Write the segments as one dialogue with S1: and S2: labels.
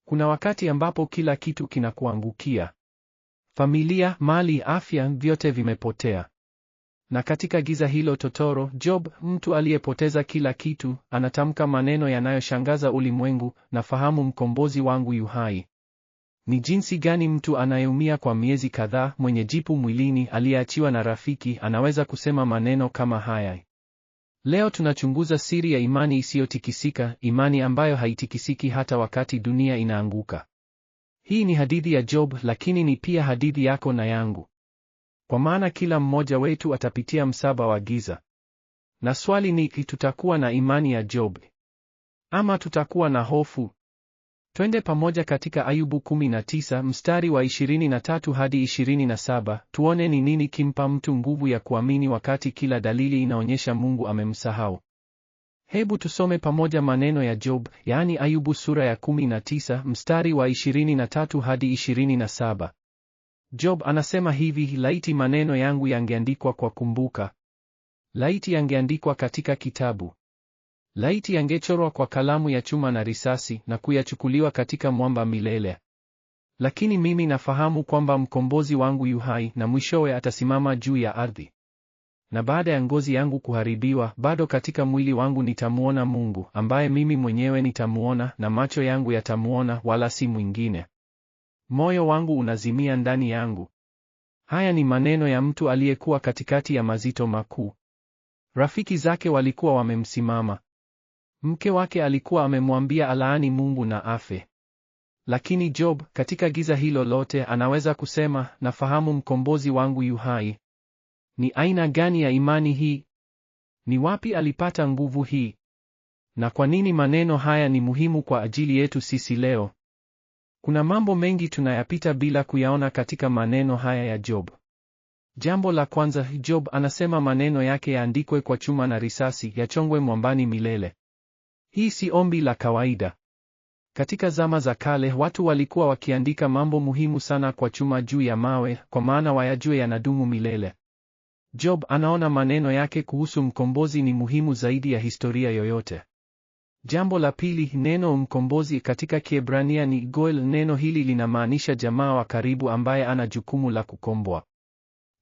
S1: Kuna wakati ambapo kila kitu kinakuangukia. Familia, mali, afya, vyote vimepotea. Na katika giza hilo totoro, Job, mtu aliyepoteza kila kitu, anatamka maneno yanayoshangaza ulimwengu, nafahamu mkombozi wangu yu hai. Ni jinsi gani mtu anayeumia kwa miezi kadhaa, mwenye jipu mwilini, aliyeachiwa na rafiki, anaweza kusema maneno kama haya? Leo tunachunguza siri ya imani isiyotikisika, imani ambayo haitikisiki hata wakati dunia inaanguka. Hii ni hadithi ya Job, lakini ni pia hadithi yako na yangu. Kwa maana kila mmoja wetu atapitia msaba wa giza. Na swali ni, tutakuwa na imani ya Job ama tutakuwa na hofu? Twende pamoja katika Ayubu 19 mstari wa 23 hadi 27, tuone ni nini kimpa mtu nguvu ya kuamini wakati kila dalili inaonyesha Mungu amemsahau. Hebu tusome pamoja maneno ya Job, yaani Ayubu sura ya 19 mstari wa 23 hadi 27. Job anasema hivi: laiti maneno yangu yangeandikwa kwa kumbuka, laiti yangeandikwa katika kitabu, laiti yangechorwa kwa kalamu ya chuma na risasi, na kuyachukuliwa katika mwamba milele. Lakini mimi nafahamu kwamba mkombozi wangu yu hai, na mwishowe atasimama juu ya ardhi. Na baada ya ngozi yangu kuharibiwa, bado katika mwili wangu nitamuona Mungu, ambaye mimi mwenyewe nitamuona, na macho yangu yatamuona, wala si mwingine. Moyo wangu unazimia ndani yangu. Haya ni maneno ya mtu aliyekuwa katikati ya mazito makuu. Rafiki zake walikuwa wamemsimama. Mke wake alikuwa amemwambia alaani Mungu na afe. Lakini Job, katika giza hilo lote, anaweza kusema, nafahamu mkombozi wangu yu hai. Ni aina gani ya imani hii? Ni wapi alipata nguvu hii? Na kwa nini maneno haya ni muhimu kwa ajili yetu sisi leo? Kuna mambo mengi tunayapita bila kuyaona katika maneno haya ya Job. Jambo la kwanza, Job anasema maneno yake yaandikwe kwa chuma na risasi, yachongwe mwambani milele. Hii si ombi la kawaida. Katika zama za kale, watu walikuwa wakiandika mambo muhimu sana kwa chuma juu ya mawe, kwa maana wayajue yanadumu milele. Job anaona maneno yake kuhusu mkombozi ni muhimu zaidi ya historia yoyote. Jambo la pili, neno mkombozi katika Kiebrania ni Goel. Neno hili linamaanisha jamaa wa karibu ambaye ana jukumu la kukomboa.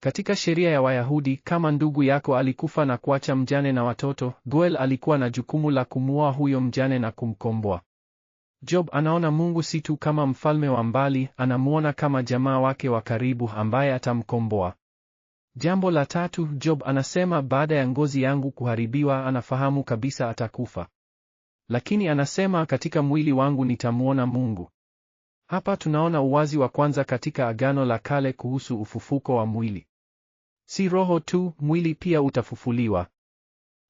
S1: Katika sheria ya Wayahudi, kama ndugu yako alikufa na kuacha mjane na watoto, Goel alikuwa na jukumu la kumuoa huyo mjane na kumkomboa. Job anaona Mungu si tu kama mfalme wa mbali, anamuona kama jamaa wake wa karibu ambaye atamkomboa. Jambo la tatu, Job anasema baada ya ngozi yangu kuharibiwa, anafahamu kabisa atakufa. Lakini anasema katika mwili wangu nitamuona Mungu. Hapa tunaona uwazi wa kwanza katika Agano la Kale kuhusu ufufuko wa mwili. Si roho tu, mwili pia utafufuliwa.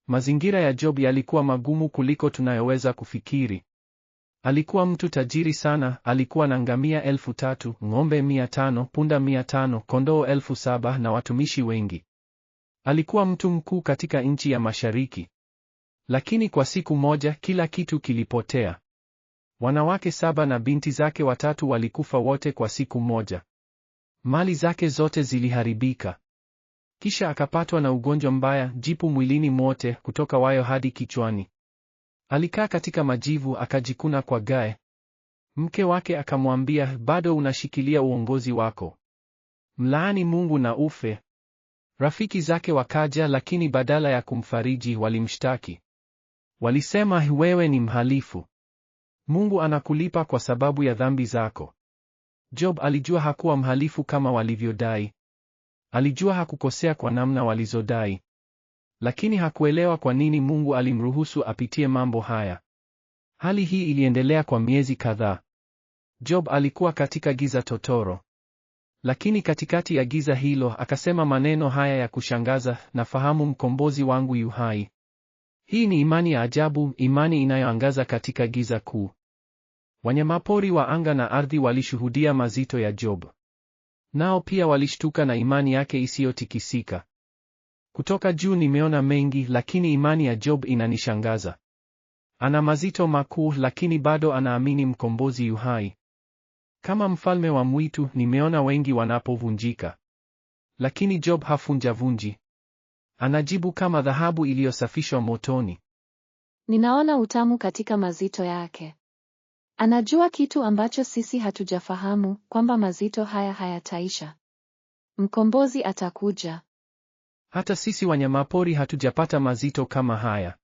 S1: Mazingira ya Job yalikuwa magumu kuliko tunayoweza kufikiri. Alikuwa mtu tajiri sana, alikuwa na ngamia 3,000, ng'ombe 500, punda 500, kondoo 7,000 na watumishi wengi. Alikuwa mtu mkuu katika nchi ya Mashariki. Lakini kwa siku moja kila kitu kilipotea. Wanawake 7 na binti zake 3 walikufa wote kwa siku moja. Mali zake zote ziliharibika. Kisha akapatwa na ugonjwa mbaya, jipu mwilini mwote, kutoka wayo hadi kichwani. Alikaa katika majivu, akajikuna kwa gae. Mke wake akamwambia, bado unashikilia uongozi wako? Mlaani Mungu na ufe. Rafiki zake wakaja, lakini badala ya kumfariji walimshtaki. Walisema, wewe ni mhalifu. Mungu anakulipa kwa sababu ya dhambi zako. Job alijua hakuwa mhalifu kama walivyodai. Alijua hakukosea kwa namna walizodai. Lakini hakuelewa kwa nini Mungu alimruhusu apitie mambo haya. Hali hii iliendelea kwa miezi kadhaa. Job alikuwa katika giza totoro. Lakini katikati ya giza hilo akasema maneno haya ya kushangaza, nafahamu mkombozi wangu yu hai. Hii ni imani ya ajabu, imani inayoangaza katika giza kuu. Wanyamapori wa anga na ardhi walishuhudia mazito ya Job. Nao pia walishtuka na imani yake isiyotikisika. Kutoka juu nimeona mengi, lakini imani ya Job inanishangaza. Ana mazito makuu, lakini bado anaamini mkombozi yu hai. Kama mfalme wa mwitu, nimeona wengi wanapovunjika. Lakini Job hafunjavunji. Anajibu kama dhahabu iliyosafishwa motoni.
S2: Ninaona utamu katika mazito yake. Anajua kitu ambacho sisi hatujafahamu, kwamba mazito haya hayataisha. Mkombozi atakuja.
S1: Hata sisi wanyamapori hatujapata mazito kama haya.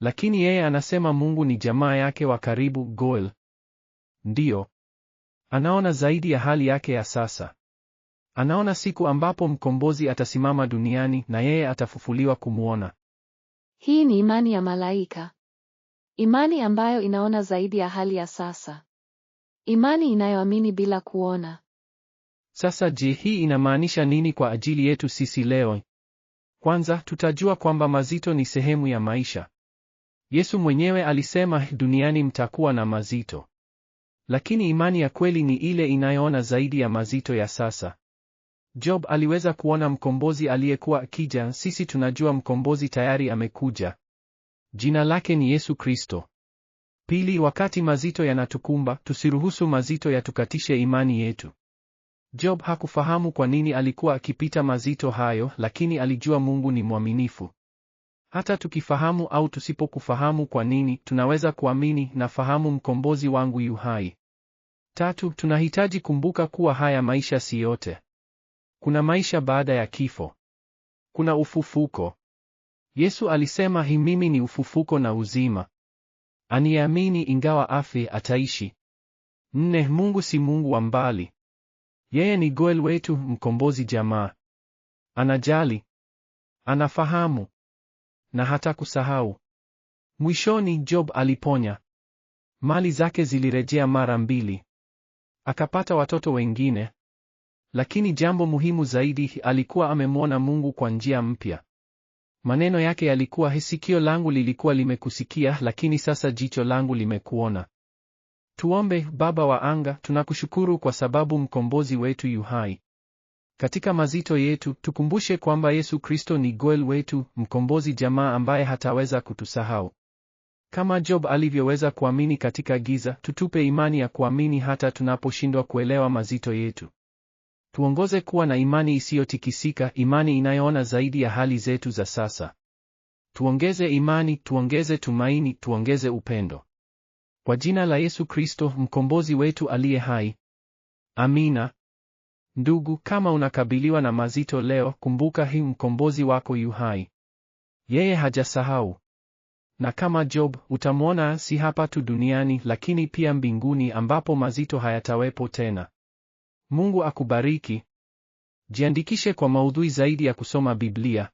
S1: Lakini yeye anasema Mungu ni jamaa yake wa karibu, Goel. Ndiyo. Anaona zaidi ya hali yake ya sasa. Anaona siku ambapo mkombozi atasimama duniani na yeye atafufuliwa kumwona.
S2: Hii ni imani ya malaika. Imani ambayo inaona zaidi ya hali ya sasa. Imani inayoamini bila kuona.
S1: Sasa je, hii inamaanisha nini kwa ajili yetu sisi leo? Kwanza, tutajua kwamba mazito ni sehemu ya maisha. Yesu mwenyewe alisema, duniani mtakuwa na mazito. Lakini imani ya kweli ni ile inayoona zaidi ya mazito ya sasa. Job aliweza kuona mkombozi aliyekuwa akija. Sisi tunajua mkombozi tayari amekuja. Jina lake ni Yesu Kristo. Pili, wakati mazito yanatukumba, tusiruhusu mazito yatukatishe imani yetu. Job hakufahamu kwa nini alikuwa akipita mazito hayo, lakini alijua Mungu ni mwaminifu. Hata tukifahamu au tusipokufahamu kwa nini, tunaweza kuamini, nafahamu mkombozi wangu yu hai. Tatu, tunahitaji kumbuka kuwa haya maisha si yote. Kuna maisha baada ya kifo. Kuna ufufuko. Yesu alisema, mimi ni ufufuko na uzima. Aniamini ingawa afe ataishi. 4, Mungu si Mungu wa mbali. Yeye ni Goel wetu, mkombozi jamaa. Anajali. Anafahamu. Na hata kusahau. Mwishoni Job aliponya. Mali zake zilirejea mara 2. Akapata watoto wengine. Lakini jambo muhimu zaidi, alikuwa amemwona Mungu kwa njia mpya. Maneno yake yalikuwa, sikio langu lilikuwa limekusikia, lakini sasa jicho langu limekuona. Tuombe. Baba wa anga, tunakushukuru kwa sababu mkombozi wetu yu hai. Katika mazito yetu, tukumbushe kwamba Yesu Kristo ni Goel wetu, mkombozi jamaa ambaye hataweza kutusahau. Kama Job alivyoweza kuamini katika giza, tutupe imani ya kuamini hata tunaposhindwa kuelewa mazito yetu. Tuongoze kuwa na imani isiyotikisika, imani inayoona zaidi ya hali zetu za sasa. Tuongeze imani, tuongeze tumaini, tuongeze upendo. Kwa jina la Yesu Kristo, mkombozi wetu aliye hai. Amina. Ndugu, kama unakabiliwa na mazito leo, kumbuka mkombozi wako yu hai. Yeye hajasahau. Na kama Job, utamwona si hapa tu duniani, lakini pia mbinguni ambapo mazito hayatawepo tena. Mungu akubariki. Jiandikishe kwa maudhui zaidi ya kusoma Biblia.